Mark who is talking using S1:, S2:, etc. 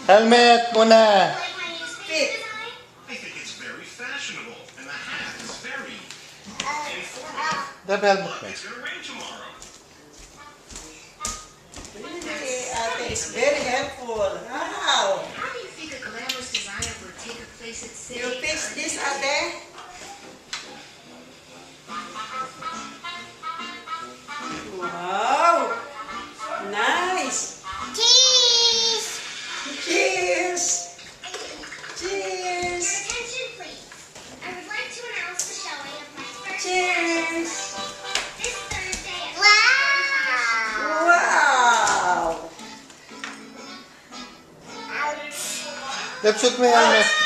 S1: Helmet muna.
S2: Fit.
S3: I think it's very fashionable, and the hat is very informative.
S1: Dapat helmet mo.
S3: It's gonna rain tomorrow.
S2: Really, Ate, it's very helpful. Wow.
S4: How do you think a glamorous designer would take a place at City?
S2: You fix this, Ate? Wow. Nice.
S5: Cheese!
S2: Cheers.
S5: Your
S2: Cheers.
S5: attention, please. I would like to announce the showing of my first
S2: Cheers.
S5: this Thursday at
S2: Wow.
S1: Left shoot mo yung helmet.